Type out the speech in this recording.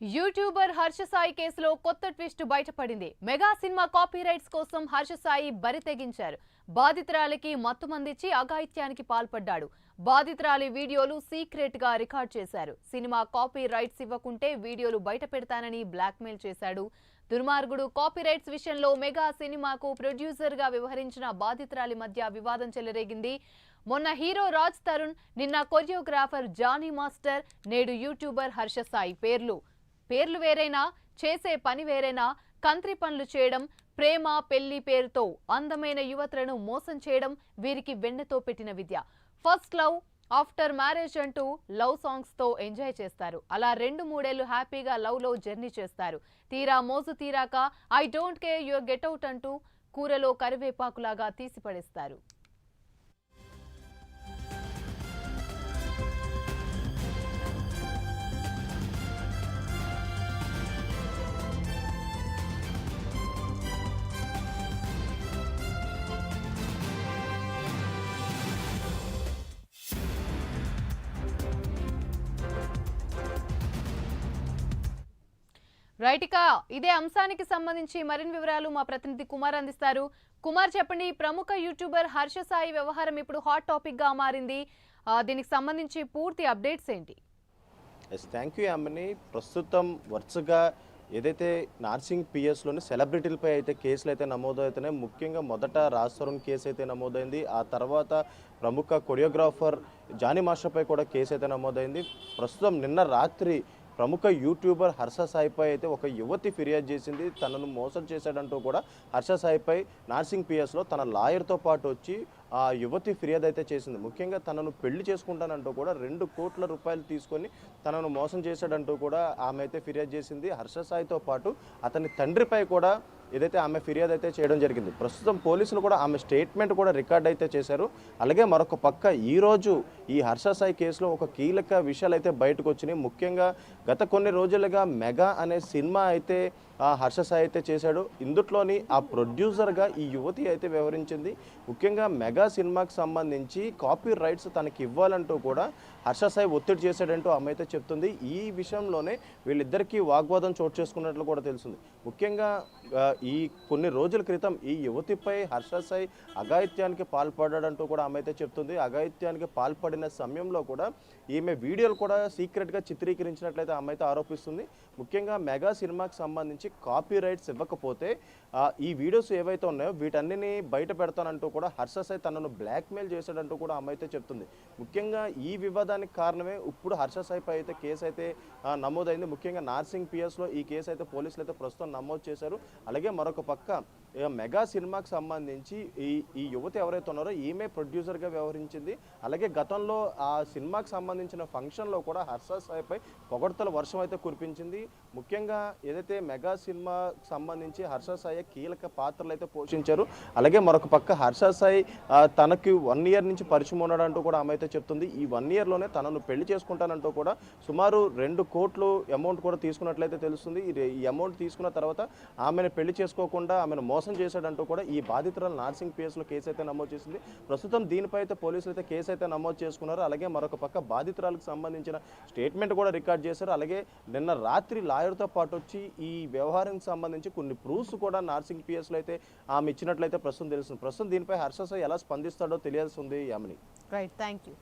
YouTuber Harsha Sai కేసులో కొత్త twist బయటపడింది. మెగా సినిమా కాపీరైట్స్ కోసం హర్ష సాయి బరి తెగించారు. బాధితురాలికి మత్తుమందించి అఘాయిత్యానికి పాల్పడ్డాడు. బాధితురాలి వీడియోలు సీక్రెట్ గా రికార్డ్ చేశారు. సినిమా కాపీ రైట్స్ ఇవ్వకుంటే వీడియోలు బయట పెడతానని బ్లాక్మెయిల్ చేశాడు. దుర్మార్గుడు. కాపీరైట్స్ విషయంలో మెగా సినిమాకు ప్రొడ్యూసర్ గా వ్యవహరించిన బాధితురాలి మధ్య వివాదం చెలరేగింది. మొన్న హీరో రాజ్ తరుణ్, నిన్న కొరియోగ్రాఫర్ జానీ మాస్టర్, నేడు యూట్యూబర్ హర్ష సాయి పేర్లు వేరైనా చేసే పని వేరైనా కంత్రి పనులు చేయడం, ప్రేమ పెళ్లి పేరుతో అందమైన యువతులను మోసం చేయడం వీరికి వెన్నెతో పెట్టిన విద్య. ఫస్ట్ లవ్, ఆఫ్టర్ మ్యారేజ్ అంటూ లవ్ సాంగ్స్ తో ఎంజాయ్ చేస్తారు. అలా 2-3 ఏళ్లు హ్యాపీగా లవ్ లో జర్నీ చేస్తారు. తీరా మోజు తీరాక I don't care your get out అంటూ కూరలో కరివేపాకులాగా తీసిపడేస్తారు. రైట్, ఇక ఇదే అంశానికి సంబంధించి మరిన్ని వివరాలు మా ప్రతినిధి కుమార్ అందిస్తారు. కుమార్, చెప్పండి. ప్రముఖ యూట్యూబర్ హర్ష సాయి వ్యవహారం ఇప్పుడు హాట్ టాపిక్ గా మారింది. దీనికి సంబంధించి పూర్తి అప్డేట్స్ ఏంటి? Thank you Yamini. ప్రస్తుతం వరుసగా ఏదైతే నార్సింగ్ పిఎస్లోని సెలబ్రిటీలపై అయితే కేసులు అయితే నమోదవుతున్నాయి. ముఖ్యంగా మొదట రాజ్ తరుణ్ కేసు అయితే నమోదైంది. ఆ తర్వాత ప్రముఖ కొరియోగ్రాఫర్ జానీ మాస్టర్పై కూడా కేసు అయితే నమోదైంది. ప్రస్తుతం నిన్న రాత్రి ప్రముఖ యూట్యూబర్ హర్ష సాయిపై అయితే ఒక యువతి ఫిర్యాదు చేసింది. తనను మోసం చేశాడంటూ కూడా హర్ష సాయిపై నార్సింగ్ పిఎస్లో తన లాయర్తో పాటు వచ్చి ఆ యువతి ఫిర్యాదు అయితే చేసింది. ముఖ్యంగా తనను పెళ్లి చేసుకుంటానంటూ కూడా 2 కోట్ల రూపాయలు తీసుకొని తనను మోసం చేశాడంటూ కూడా ఆమె అయితే ఫిర్యాదు చేసింది. హర్ష సాయితో పాటు అతని తండ్రిపై కూడా ఏదైతే ఆమె ఫిర్యాదు అయితే చేయడం జరిగింది. ప్రస్తుతం పోలీసులు కూడా ఆమె స్టేట్మెంట్ కూడా రికార్డ్ అయితే చేశారు. అలాగే మరొక పక్క ఈరోజు ఈ హర్ష సాయి కేసులో ఒక కీలక విషయాలు అయితే బయటకు వచ్చినాయి. ముఖ్యంగా గత కొన్ని రోజులుగా మెగా అనే సినిమా అయితే హర్ష సాయి అయితే చేశాడు. ఇందుట్లోని ఆ ప్రొడ్యూసర్గా ఈ యువతి అయితే వ్యవహరించింది. ముఖ్యంగా మెగా సినిమాకి సంబంధించి కాపీ రైట్స్ తనకి ఇవ్వాలంటూ కూడా హర్ష సాయి ఒత్తిడి చేశాడంటూ ఆమె అయితే చెప్తుంది. ఈ విషయంలోనే వీళ్ళిద్దరికీ వాగ్వాదం చోటు చేసుకున్నట్లు కూడా తెలుస్తుంది. ముఖ్యంగా ఈ కొన్ని రోజుల క్రితం ఈ యువతిపై హర్ష సాయి అఘాయిత్యానికి పాల్పడ్డాడంటూ కూడా ఆమె అయితే చెప్తుంది. అఘాయిత్యానికి పాల్పడిన సమయంలో కూడా ఈమె వీడియోలు కూడా సీక్రెట్గా చిత్రీకరించినట్లయితే ఆమె అయితే ఆరోపిస్తుంది. ముఖ్యంగా మెగా సినిమాకి సంబంధించి కాపీ రైట్స్ ఇవ్వకపోతే ఈ వీడియోస్ ఏవైతే ఉన్నాయో వీటన్నిటిని బయట పెడతానంటూ కూడా హర్ష సాయి తనను బ్లాక్మెయిల్ చేశాడంటూ కూడా ఆమె అయితే చెప్తుంది. ముఖ్యంగా ఈ వివాదానికి కారణమే ఇప్పుడు హర్ష సాయిపై అయితే కేసు అయితే నమోదైంది. ముఖ్యంగా నార్సింగ్ పిఎస్లో ఈ కేసు అయితే పోలీసులు అయితే ప్రస్తుతం నమోదు చేశారు. అలాగే మరొక పక్క మెగా సినిమాకి సంబంధించి ఈ యువతి ఎవరైతే ఉన్నారో ఈమె ప్రొడ్యూసర్గా వ్యవహరించింది. అలాగే గతంలో ఆ సినిమాకి సంబంధించిన ఫంక్షన్లో కూడా హర్ష సాయిపై పొగడ్తల వర్షం అయితే కురిపించింది. ముఖ్యంగా ఏదైతే మెగా సినిమాకి సంబంధించి హర్ష సాయి కీలక పాత్రలు అయితే పోషించారు. అలాగే మరొక పక్క హర్ష సాయి తనకి 1 ఇయర్ నుంచి పరిచయం ఉన్నాడంటూ కూడా ఆమె అయితే చెప్తుంది. ఈ 1 ఇయర్లోనే తనను పెళ్లి చేసుకుంటానంటూ కూడా సుమారు 2 కోట్లు అమౌంట్ కూడా తీసుకున్నట్లయితే తెలుస్తుంది. ఈ అమౌంట్ తీసుకున్న తర్వాత ఆమెను పెళ్లి చేసుకోకుండా ఆమెను మోసం చేశాడంటూ కూడా ఈ బాధితురాలు నార్సింగ్ పిఎస్లో కేసు అయితే నమోదు చేసింది. ప్రస్తుతం దీనిపై అయితే పోలీసులు అయితే కేసు అయితే నమోదు చేసుకున్నారు. అలాగే మరొక పక్క బాధితురాలకు సంబంధించిన స్టేట్మెంట్ కూడా రికార్డ్ చేశారు. అలాగే నిన్న రాత్రి లాయర్తో పాటు వచ్చి ఈ వ్యవహారానికి సంబంధించి కొన్ని ప్రూఫ్స్ కూడా నార్సింగ్ పిఎస్లో అయితే ఆమె ఇచ్చినట్లయితే ప్రస్తుతం తెలుస్తుంది. ప్రస్తుతం దీనిపై హర్ష సాయి ఎలా స్పందిస్తాడో తెలియాల్సి ఉంది యామిని. Right, thank you.